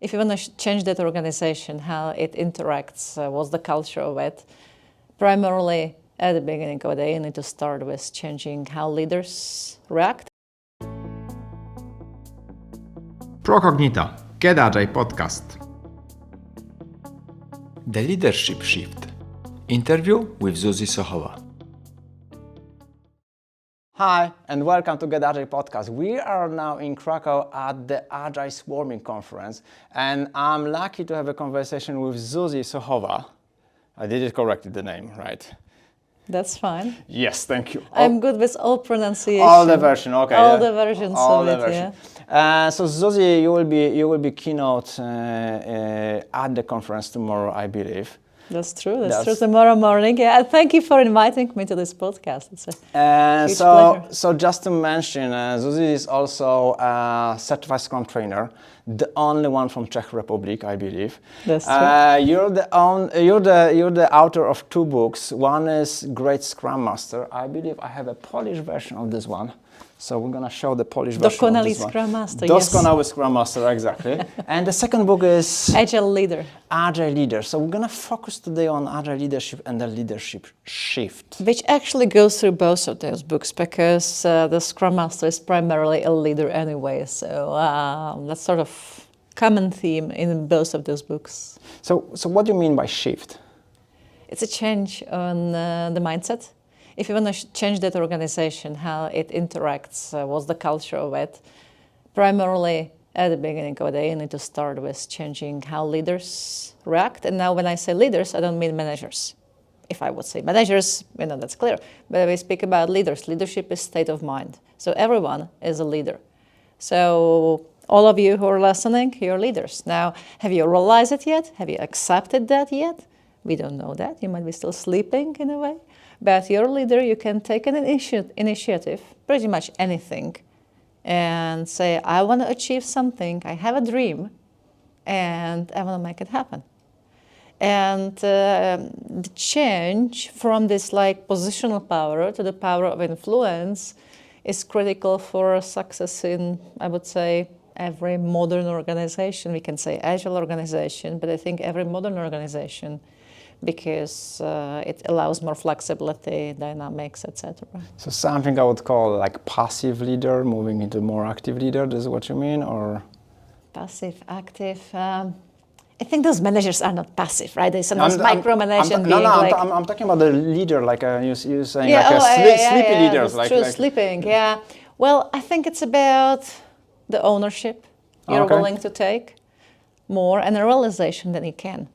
if you want to change that organization, how it interacts, what's the culture of it, primarily at the beginning of the day, you need to start with changing how leaders react. ProCognita, Get Agile podcast. The Leadership Shift. Interview with Zuzi Sohova. Hi, and welcome to Get Agile podcast. We are now in Krakow at the Agile Swarming Conference, and I'm lucky to have a conversation with Zuzi Sohova. I did it correctly, the name, right? That's fine. Yes, thank you. I'm good with all pronunciation. All the version, okay. All the versions all of the it, version. yeah. So Zuzi, you will be keynote at the conference tomorrow, I believe. That's true. That's true. Tomorrow morning. Yeah. Thank you for inviting me to this podcast. It's a huge pleasure. So just to mention, Zuzi is also a certified Scrum Trainer, the only one from Czech Republic, I believe. That's true. You're the author of two books. One is Great Scrum Master. I believe I have a Polish version of this one. So we're going to show the Polish version of this one. Scrum Master, Doskonały Scrum Master, exactly. And the second book is Agile Leader. Agile Leader. So we're going to focus today on Agile Leadership and the Leadership Shift. Which actually goes through both of those books because the Scrum Master is primarily a leader anyway. So that's sort of common theme in both of those books. So what do you mean by shift? It's a change on the mindset. If you want to change that organization, how it interacts, what's the culture of it, primarily at the beginning of the day, you need to start with changing how leaders react. And now when I say leaders, I don't mean managers. If I would say managers, that's clear. But when we speak about leaders, leadership is state of mind. So everyone is a leader. So all of you who are listening, you're leaders. Now, have you realized it yet? Have you accepted that yet? We don't know that. You might be still sleeping in a way. But you're a leader, you can take an initiative, pretty much anything, and say, I want to achieve something, I have a dream, and I want to make it happen. And the change from this positional power to the power of influence is critical for success in, I would say, every modern organization. We can say Agile organization, but I think every modern organization, because it allows more flexibility, dynamics, etc. So something I would call like passive leader, moving into more active leader, this is what you mean, or? Passive, active, I think those managers are not passive, right? They sometimes micromanage and being I'm talking about the leader, like you're saying, sleepy leaders. That's true, sleeping, yeah. Well, I think it's about the ownership you're willing to take more and the realization that you can.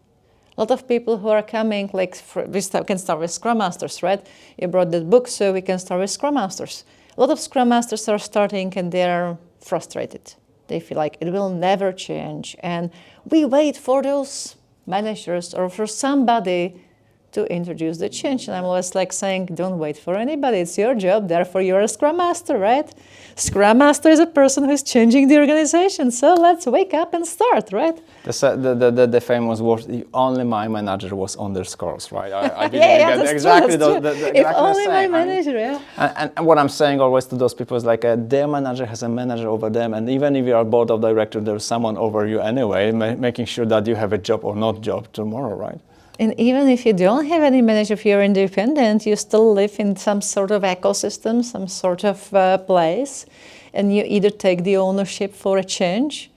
A lot of people who are coming, we can start with Scrum Masters, right? You brought that book, so we can start with Scrum Masters. A lot of Scrum Masters are starting and they're frustrated. They feel like it will never change. And we wait for those managers or for somebody to introduce the change. And I'm always saying, don't wait for anybody. It's your job. Therefore, you're a Scrum Master, right? Scrum Master is a person who's changing the organization. So let's wake up and start, right? The famous word, only my manager was on their scores, right? I that's exactly true. Exactly if only the my same, manager, yeah. And what I'm saying always to those people is their manager has a manager over them, and even if you are board of directors, there's someone over you anyway, making sure that you have a job or not job tomorrow, right? And even if you don't have any manager, if you're independent, you still live in some sort of ecosystem, some sort of place, and you either take the ownership for a change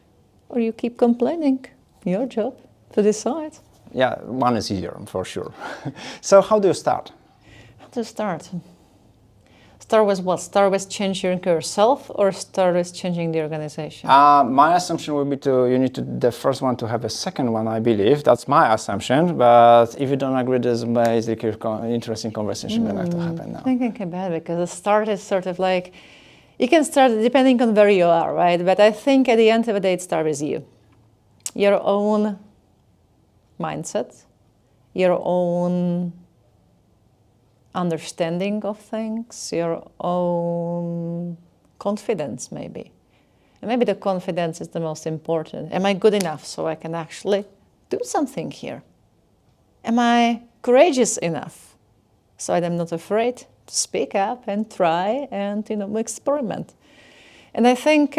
or you keep complaining. Your job to decide. Yeah, one is easier, for sure. So how do you start? How to start? Start with what? Start with changing yourself or start with changing the organization? My assumption would be you need the first one to have a second one, I believe. That's my assumption. But if you don't agree, there's basically an interesting conversation going to have to happen now. Thinking about it, because the start is sort of you can start depending on where you are, right? But I think at the end of the day, it starts with you. Your own mindset, your own understanding of things, your own confidence maybe. And maybe the confidence is the most important. Am I good enough so I can actually do something here? Am I courageous enough so I'm not afraid to speak up and try and experiment? And I think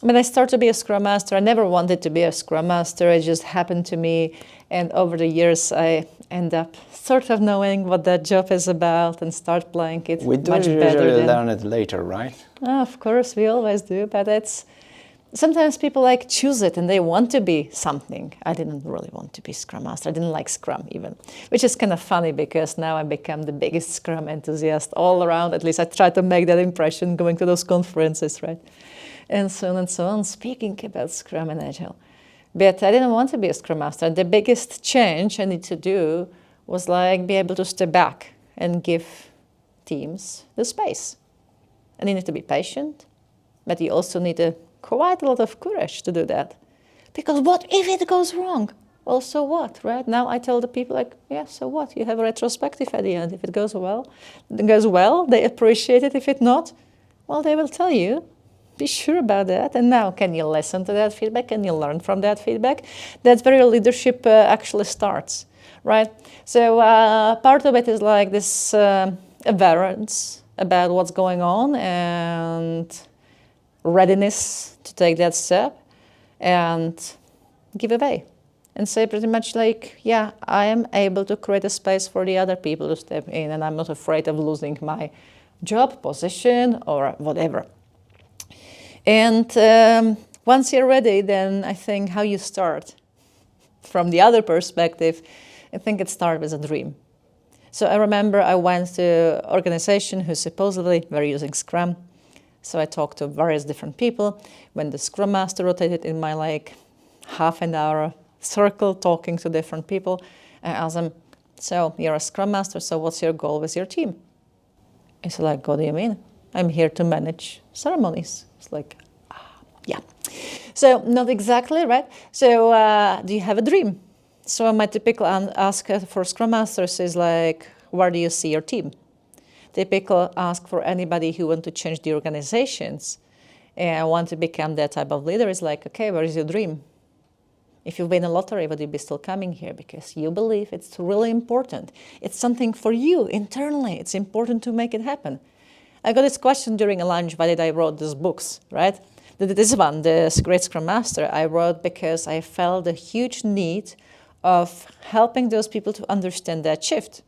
When I started to be a Scrum Master, I never wanted to be a Scrum Master. It just happened to me. And over the years, I end up sort of knowing what that job is about and start playing it We do much usually better learn it later, right? Of course, we always do, but it's sometimes people like choose it and they want to be something. I didn't really want to be Scrum Master. I didn't like Scrum even, which is kind of funny because now I become the biggest Scrum enthusiast all around. At least I try to make that impression going to those conferences, right? And so on and so on, speaking about Scrum and Agile. But I didn't want to be a Scrum Master. The biggest change I need to do was like be able to step back and give teams the space. And you need to be patient, but you also need quite a lot of courage to do that. Because what if it goes wrong? Well, so what, right? Now I tell the people like, yeah, so what? You have a retrospective at the end. If it goes well, they appreciate it. If it not, well, they will tell you. Be sure about that. And now, can you listen to that feedback? Can you learn from that feedback? That's where your leadership actually starts, right? So part of it is like this awareness about what's going on and readiness to take that step and give away and say pretty much like, yeah, I am able to create a space for the other people to step in and I'm not afraid of losing my job, position or whatever. And once you're ready, then I think how you start from the other perspective, I think it starts with a dream. So I remember I went to an organization who supposedly were using Scrum. So I talked to various different people. When the Scrum Master rotated in my like half an hour circle talking to different people, I asked them, so you're a Scrum Master, so what's your goal with your team? It's like, what do you mean? I'm here to manage ceremonies. It's like, yeah. So not exactly, right? So do you have a dream? So my typical ask for Scrum Masters is like, where do you see your team? Typical ask for anybody who want to change the organizations and want to become that type of leader is like, okay, where is your dream? If you win a lottery, would you be still coming here? Because you believe it's really important. It's something for you internally. It's important to make it happen. I got this question during a lunch, why did I wrote these books, right? This one, the Great Scrum Master, I wrote because I felt a huge need of helping those people to understand that shift.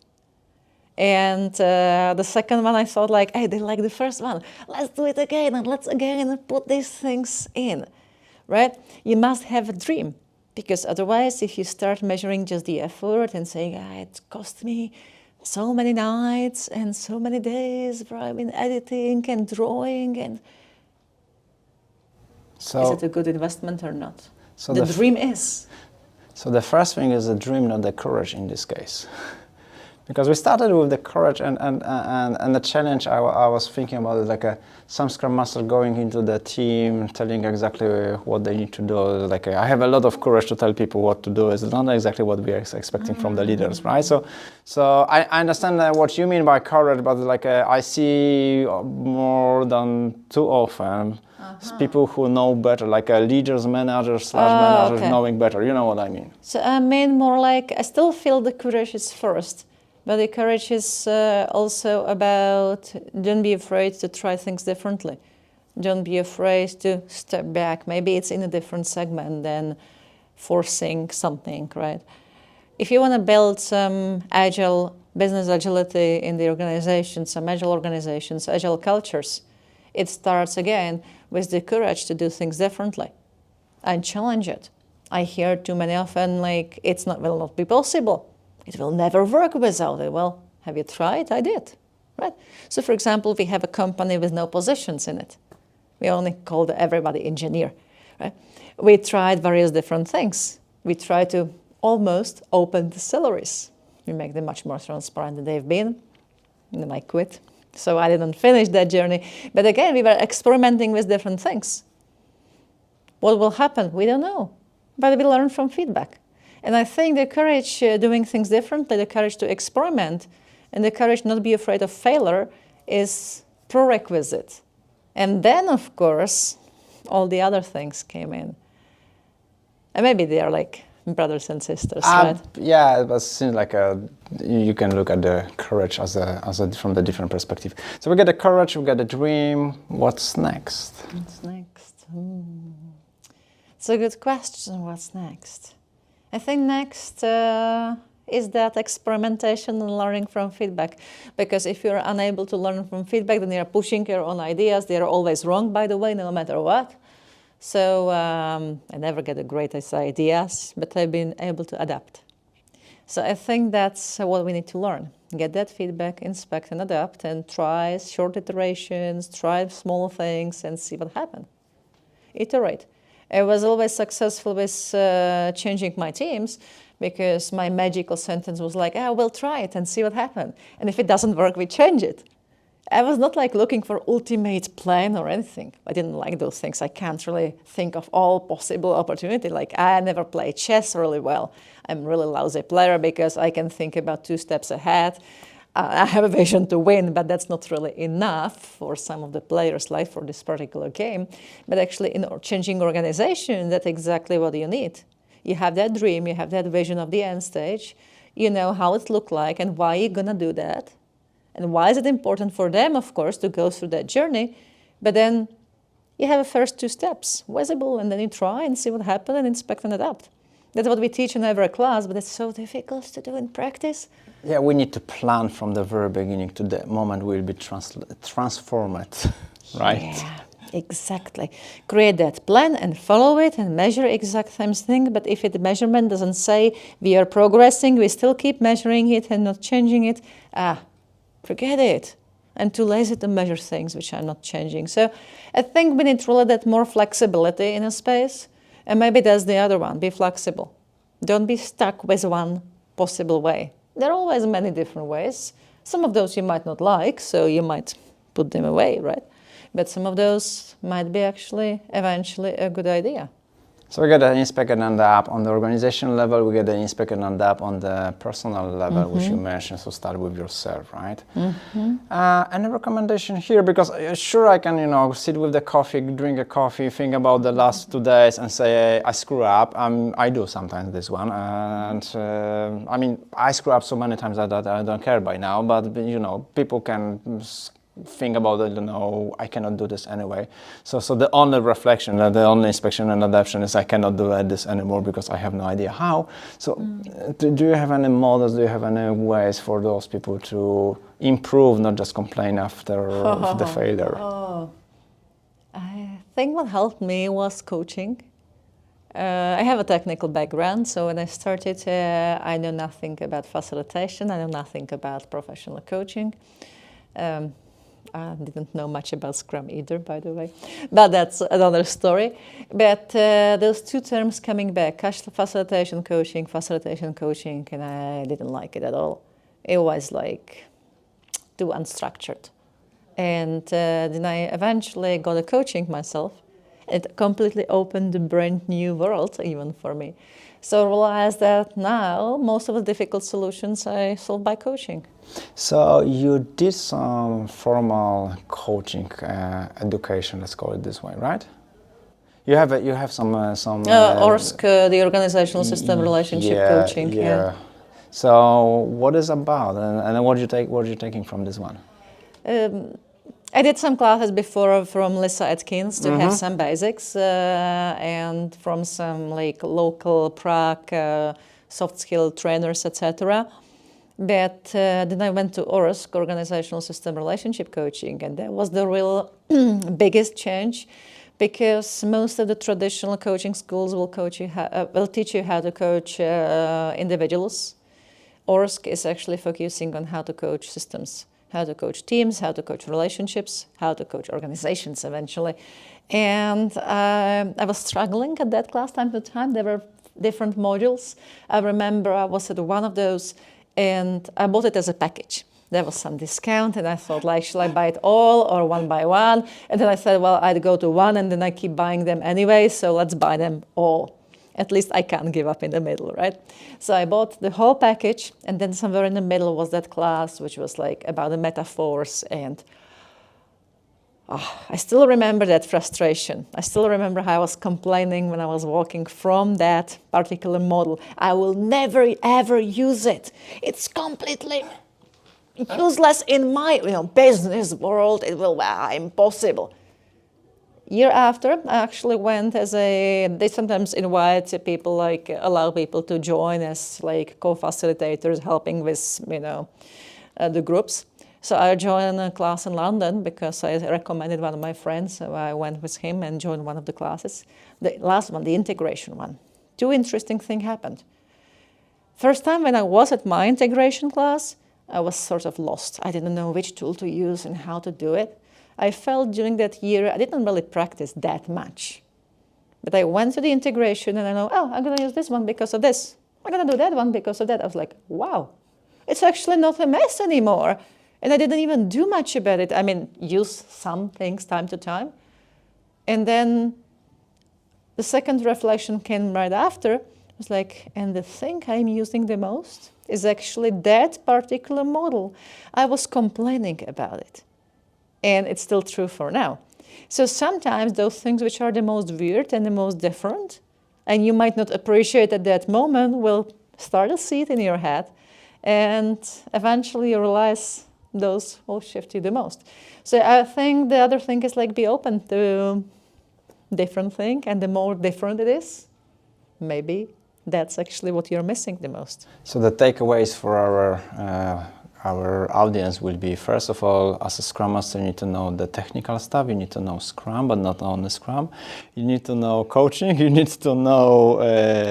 And the second one, I thought like, hey, they like the first one. Let's do it again and let's again put these things in, right? You must have a dream because otherwise, if you start measuring just the effort and saying, it cost me so many nights and so many days where I've been editing and drawing and so, is it a good investment or not? So the dream is. So the first thing is the dream, not the courage in this case. Because we started with the courage and the challenge I was thinking about is like some Scrum Master going into the team, telling exactly what they need to do. Like I have a lot of courage to tell people what to do. It's not exactly what we are expecting from the leaders, right? So I understand what you mean by courage, but like I see more than too often people who know better, like leaders, managers, managers knowing better. You know what I mean? So I mean more like I still feel the courage is first. But the courage is also about don't be afraid to try things differently. Don't be afraid to step back. Maybe it's in a different segment than forcing something, right? If you want to build some agile business agility in the organization, some agile organizations, agile cultures, it starts again with the courage to do things differently and challenge it. I hear too many often like will not be possible. It will never work without it. Well, have you tried? I did, right? So for example, we have a company with no positions in it. We only called everybody engineer, right? We tried various different things. We tried to almost open the salaries. We make them much more transparent than they've been. And then I quit. So I didn't finish that journey. But again, we were experimenting with different things. What will happen? We don't know. But we learn from feedback. And I think the courage doing things differently, the courage to experiment, and the courage not be afraid of failure is prerequisite. And then, of course, all the other things came in. And maybe they are like brothers and sisters, right? Yeah, it seems like you can look at the courage from the different perspective. So we get the courage, we get the dream. What's next? What's next? It's a good question. What's next? I think next is that experimentation and learning from feedback. Because if you're unable to learn from feedback, then you're pushing your own ideas. They're always wrong, by the way, no matter what. So I never get the greatest ideas, but I've been able to adapt. So I think that's what we need to learn. Get that feedback, inspect and adapt, and try short iterations, try small things and see what happens. Iterate. I was always successful with changing my teams because my magical sentence was like, we'll try it and see what happens. And if it doesn't work, we change it. I was not like looking for ultimate plan or anything. I didn't like those things. I can't really think of all possible opportunity. Like I never played chess really well. I'm a really lousy player because I can think about 2 steps ahead. I have a vision to win, but that's not really enough for some of the players' life for this particular game. But actually in changing organization, that's exactly what you need. You have that dream, you have that vision of the end stage. You know how it looks like and why you're gonna do that. And why is it important for them, of course, to go through that journey? But then you have the first 2 steps, visible, and then you try and see what happens and inspect and adapt. That's what we teach in every class, but it's so difficult to do in practice. Yeah, we need to plan from the very beginning to the moment we'll be transformed, right? Yeah, exactly. Create that plan and follow it and measure exact same thing. But if the measurement doesn't say we are progressing, we still keep measuring it and not changing it, forget it. I'm too lazy to measure things which are not changing. So I think we need really that more flexibility in a space. And maybe that's the other one, be flexible. Don't be stuck with one possible way. There are always many different ways. Some of those you might not like, so you might put them away, right? But some of those might be actually eventually a good idea. So we get an inspect and adapt on the organization level, we get an inspect and adapt on the personal level, which you mentioned, so start with yourself, right? And a recommendation here, because sure I can, sit with the coffee, drink a coffee, think about the last 2 days and say, I screw up. I do sometimes this one. And I screw up so many times that I don't care by now, but people can think about it, I cannot do this anyway. So the only reflection, the only inspection and adaptation is I cannot do this anymore because I have no idea how. So do you have any models, do you have any ways for those people to improve, not just complain after the failure? I think what helped me was coaching. I have a technical background, so when I started, I know nothing about facilitation, I know nothing about professional coaching. I didn't know much about Scrum either, by the way, but that's another story. But those 2 terms coming back, facilitation coaching, and I didn't like it at all. It was like too unstructured. And then I eventually got a coaching myself. It completely opened a brand new world even for me. So I realized that now most of the difficult solutions I solve by coaching. So you did some formal coaching education, let's call it this way, right? You have some ORSC, the Organizational System Relationship Coaching. Yeah. So what is it about, and what are you taking from this one? I did some classes before from Lisa Atkins to have some basics, and from some local Prague soft skill trainers, etc. But then I went to ORSC, Organizational System Relationship Coaching, and that was the real biggest change, because most of the traditional coaching schools will teach you how to coach individuals. ORSC is actually focusing on how to coach systems, how to coach teams, how to coach relationships, how to coach organizations eventually. And I was struggling at that class time to time. There were different modules. I remember I was at one of those and I bought it as a package. There was some discount and I thought, like, shall I buy it all or one by one? And then I said, well, I'd go to one and then I keep buying them anyway, so let's buy them all. At least I can't give up in the middle, right? So I bought the whole package, and then somewhere in the middle was that class, which was like about the metaphors. And I still remember that frustration. I still remember how I was complaining when I was walking from that particular model. I will never, ever use it. It's completely useless in my business world. It will be impossible. year after, I actually went they sometimes invite people, like allow people to join as like co-facilitators, helping with, the groups. So I joined a class in London because I recommended one of my friends. So I went with him and joined one of the classes. The last one, the integration one. Two interesting things happened. First time when I was at my integration class, I was sort of lost. I didn't know which tool to use and how to do it. I felt during that year I didn't really practice that much. But I went to the integration and I know, I'm going to use this one because of this. I'm going to do that one because of that. I was like, wow, it's actually not a mess anymore. And I didn't even do much about it. I mean, use some things time to time. And then the second reflection came right after. It was like, and the thing I'm using the most is actually that particular model. I was complaining about it. And it's still true for now. So sometimes those things which are the most weird and the most different, and you might not appreciate at that moment, will start a seed in your head. And eventually you realize those will shift you the most. So I think the other thing is like be open to different thing, and the more different it is, maybe that's actually what you're missing the most. So the takeaways for our audience will be, first of all, as a Scrum Master, you need to know the technical stuff. You need to know Scrum, but not only Scrum. You need to know coaching. You need to know...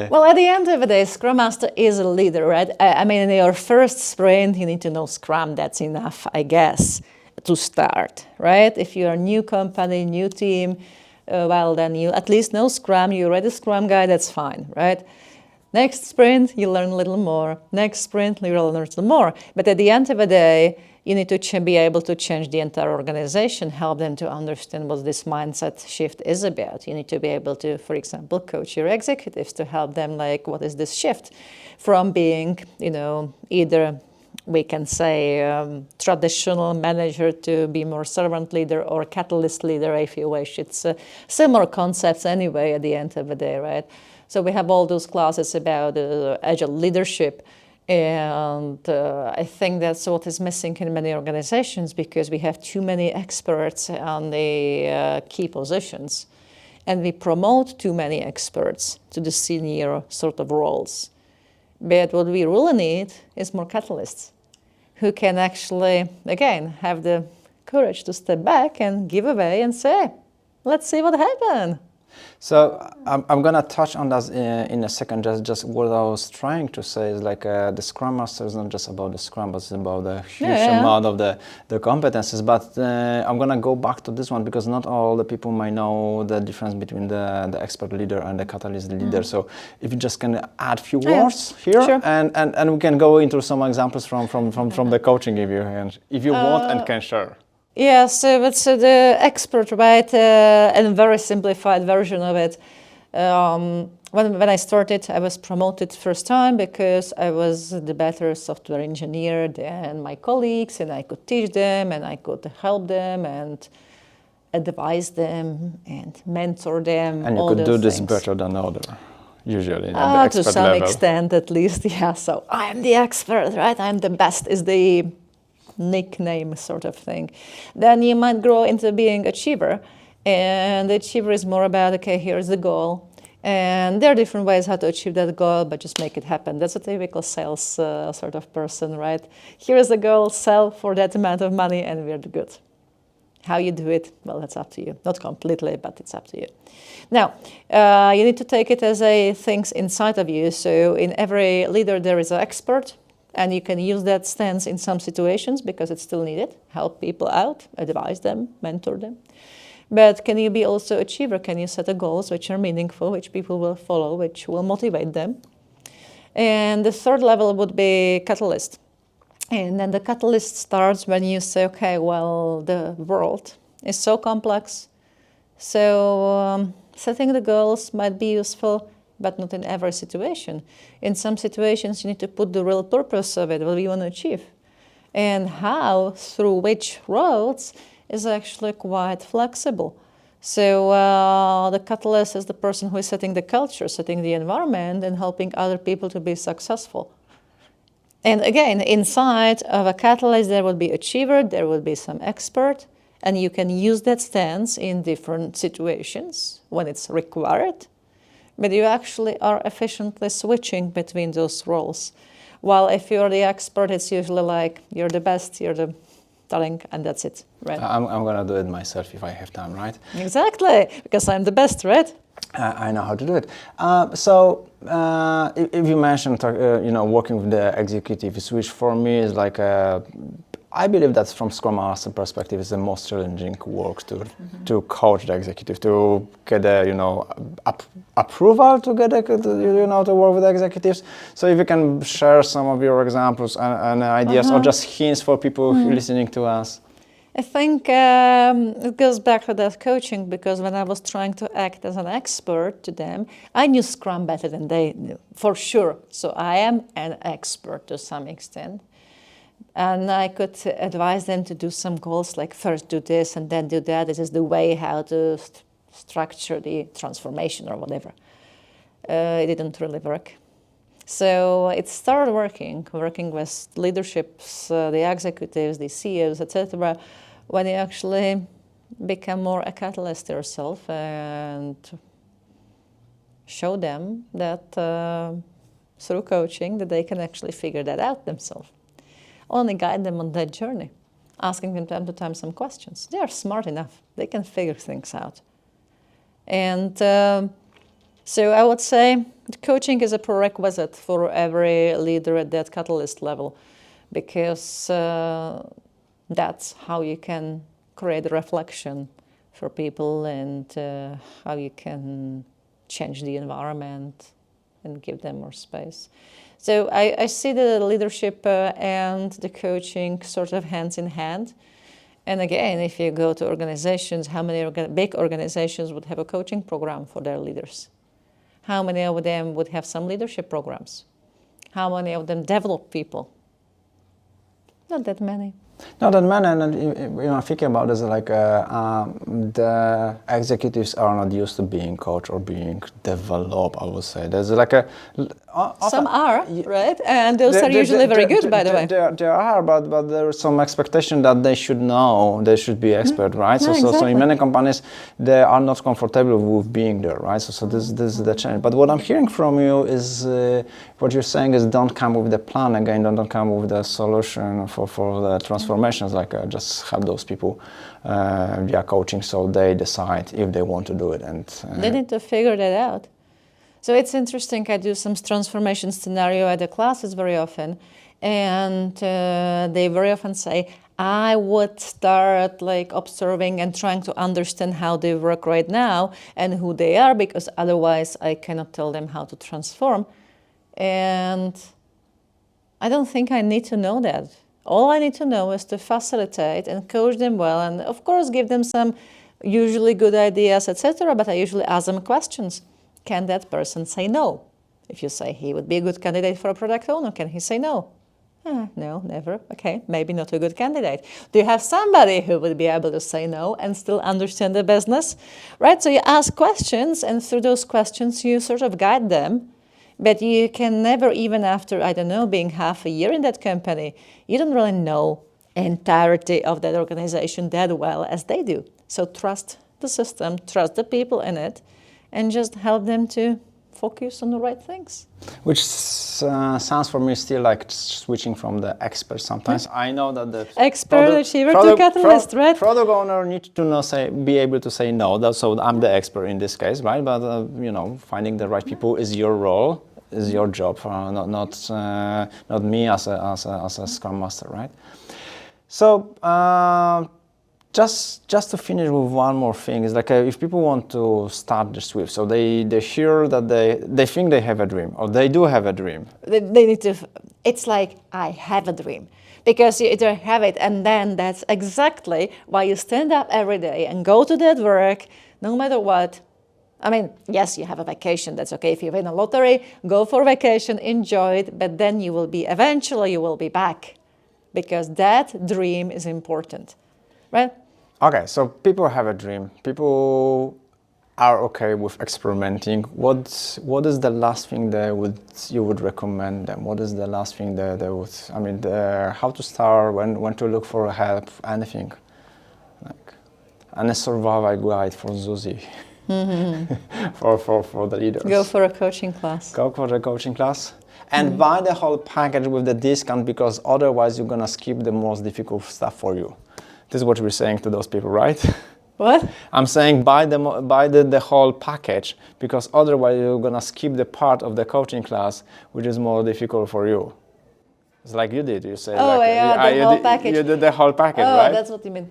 Well, at the end of the day, Scrum Master is a leader, right? I mean, in your first sprint, you need to know Scrum. That's enough, I guess, to start, right? If you're a new company, new team, well, then you at least know Scrum. You're already a Scrum guy, that's fine, right? Next sprint, you learn a little more. Next sprint, you learn a little more. But at the end of the day, you need to be able to change the entire organization, help them to understand what this mindset shift is about. You need to be able to, for example, coach your executives to help them, like, what is this shift from being, either we can say traditional manager to be more servant leader or catalyst leader, if you wish. It's similar concepts anyway at the end of the day, right? So we have all those classes about agile leadership, and I think that's what is missing in many organizations, because we have too many experts on the key positions, and we promote too many experts to the senior sort of roles. But what we really need is more catalysts who can actually, again, have the courage to step back and give away and say, let's see what happened. So I'm going to touch on that in a second. Just what I was trying to say is like the Scrum Master is not just about the Scrum, but it's about the huge amount of the competences. But I'm going to go back to this one, because not all the people might know the difference between the expert leader and the catalyst leader. So if you just can add a few words here, sure. and we can go into some examples from the coaching if you want and can share. Yeah, so it's the expert, right, and very simplified version of it. When I started, I was promoted first time because I was the better software engineer than my colleagues, and I could teach them, and I could help them, and advise them, and mentor them. And you could do this better than other, usually, at the expert to some level. extent, at least, yeah. So I am the expert, right? I'm the best is the nickname sort of thing. Then you might grow into being achiever, and the achiever is more about, okay, here's the goal, and there are different ways how to achieve that goal, but just make it happen. That's a typical sales sort of person, right? Here's the goal, sell for that amount of money, and we're good. How you do it, well, that's up to you. Not completely, but it's up to you. Now, you need to take it as a things inside of you. So in every leader there is an expert, and you can use that stance in some situations because it's still needed. Help people out, advise them, mentor them. But can you be also achiever? Can you set the goals which are meaningful, which people will follow, which will motivate them? And the third level would be catalyst. And then the catalyst starts when you say, okay, well, the world is so complex. So setting the goals might be useful, but not in every situation. In some situations, you need to put the real purpose of it, what you want to achieve. And how, through which roads, is actually quite flexible. So the catalyst is the person who is setting the culture, setting the environment, and helping other people to be successful. And again, inside of a catalyst, there would be achiever, there would be some expert, And you can use that stance in different situations when it's required, but you actually are efficiently switching between those roles. While if you're the expert, it's usually like you're the best, you're the darling, and that's it, right? I'm gonna do it myself if I have time, right? Exactly, because I'm the best, right? I know how to do it. If you mentioned, working with the executives, which for me is like I believe that from Scrum Master perspective is the most challenging work to coach the executive, to get approval to get to work with the executives. So if you can share some of your examples and ideas or just hints for people listening to us. I think it goes back to that coaching, because when I was trying to act as an expert to them, I knew Scrum better than they knew, for sure. So I am an expert to some extent. And I could advise them to do some goals, like first do this and then do that. This is the way how to structure the transformation or whatever. It didn't really work. So it started working with leaderships, the executives, the CEOs, etc., when you actually become more a catalyst yourself and show them that through coaching that they can actually figure that out themselves. Only guide them on that journey, asking them time to time some questions. They are smart enough. They can figure things out. And so I would say coaching is a prerequisite for every leader at that catalyst level, because that's how you can create a reflection for people and how you can change the environment and give them more space. So I see the leadership and the coaching sort of hands in hand. And again, if you go to organizations, how many big organizations would have a coaching program for their leaders? How many of them would have some leadership programs? How many of them develop people? Not that many. Not that many, and thinking about this, like the executives are not used to being coached or being developed. I would say there's like a some are, right, and those are usually very good, by the way. There are, but there is some expectation that they should know, they should be expert, right? So, exactly. So in many companies, they are not comfortable with being there, right? So this is the change. But what I'm hearing from you is what you're saying is don't come with the plan again, don't come with the solution for the transformations. Like just have those people via coaching, so they decide if they want to do it, and they need to figure that out. So it's interesting. I do some transformation scenario at the classes very often, and they very often say, I would start like observing and trying to understand how they work right now and who they are, because otherwise I cannot tell them how to transform. And I don't think I need to know that. All I need to know is to facilitate and coach them well, and of course give them some usually good ideas, etc. But I usually ask them questions. Can that person say no? If you say he would be a good candidate for a product owner, can he say no? No, never. Okay, maybe not a good candidate. Do you have somebody who would be able to say no and still understand the business? Right, so you ask questions, and through those questions you sort of guide them. But you can never, even after, I don't know, being half a year in that company, you don't really know the entirety of that organization that well as they do. So trust the system, trust the people in it, and just help them to focus on the right things. Which sounds for me still like switching from the expert sometimes. I know that the expert achiever to catalyst, right? Product owner needs to know, be able to say no. So I'm the expert in this case, right? But finding the right people is your role, is your job, not me as a Scrum Master, right? So. Just to finish with one more thing, is like if people want to start the Swift, so they hear that they think they have a dream, or they do have a dream. They need to, it's like, I have a dream. Because you either have it, and then that's exactly why you stand up every day and go to that work, no matter what. I mean, yes, you have a vacation, that's okay. If you win a lottery, go for vacation, enjoy it, but then eventually you will be back. Because that dream is important. Right? Okay, so people have a dream. People are okay with experimenting. What is the last thing you would recommend them? What is the last thing they would? I mean, how to start, when to look for help, anything. Like. and a survival guide for Zuzi, for the leaders. Go for a coaching class. Go for the coaching class. And buy the whole package with the discount, because otherwise you're gonna skip the most difficult stuff for you. This is what we're saying to those people, right? What? I'm saying buy the whole package, because otherwise you're gonna skip the part of the coaching class which is more difficult for you. It's like you did. You say, Oh, like, yeah, the whole package. You did the whole package, Oh, right? that's what you mean.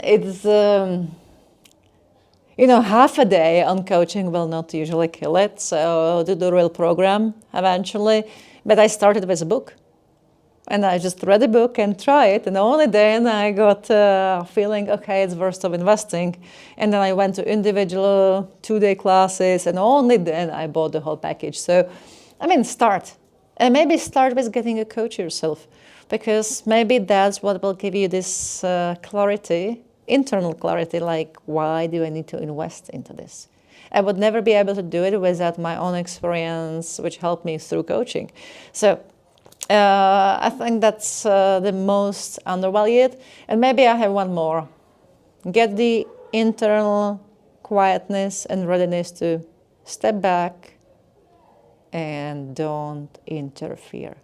It's, half a day on coaching will not usually kill it. So do the real program eventually. But I started with a book. And I just read the book and try it. And only then I got a feeling, okay, it's worth of investing. And then I went to individual 2-day classes. And only then I bought the whole package. So, start. And maybe start with getting a coach yourself, because maybe that's what will give you this clarity, internal clarity, like, why do I need to invest into this? I would never be able to do it without my own experience, which helped me through coaching. So I think that's the most undervalued. And maybe I have one more. Get the internal quietness and readiness to step back and don't interfere.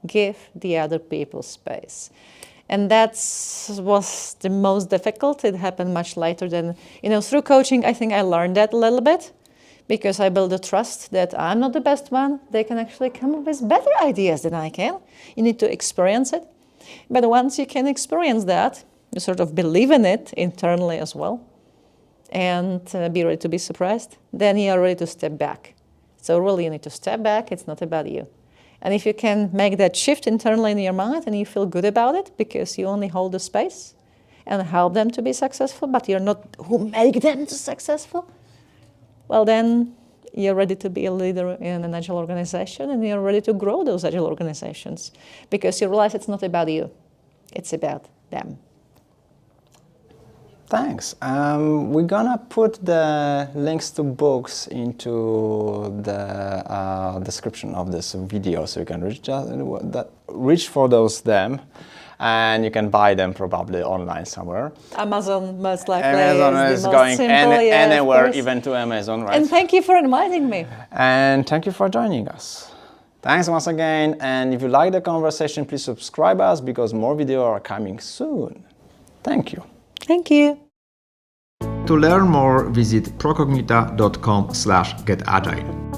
Give the other people space. And that was the most difficult. It happened much later than, through coaching, I think I learned that a little bit, because I built a trust that I'm not the best one. They can actually come up with better ideas than I can. You need to experience it. But once you can experience that, you sort of believe in it internally as well, and be ready to be surprised, then you are ready to step back. So really you need to step back, it's not about you. And if you can make that shift internally in your mind and you feel good about it because you only hold the space and help them to be successful, but you're not who make them successful, well then you're ready to be a leader in an Agile organization, and you're ready to grow those Agile organizations because you realize it's not about you, it's about them. Thanks. We're gonna put the links to books into the description of this video, so you can reach for them, and you can buy them probably online somewhere. Amazon most likely. Amazon is going anywhere, even to Amazon, right? And thank you for inviting me. And thank you for joining us. Thanks once again. And if you like the conversation, please subscribe us, because more videos are coming soon. Thank you. Thank you. To learn more, visit procognita.com/getagile.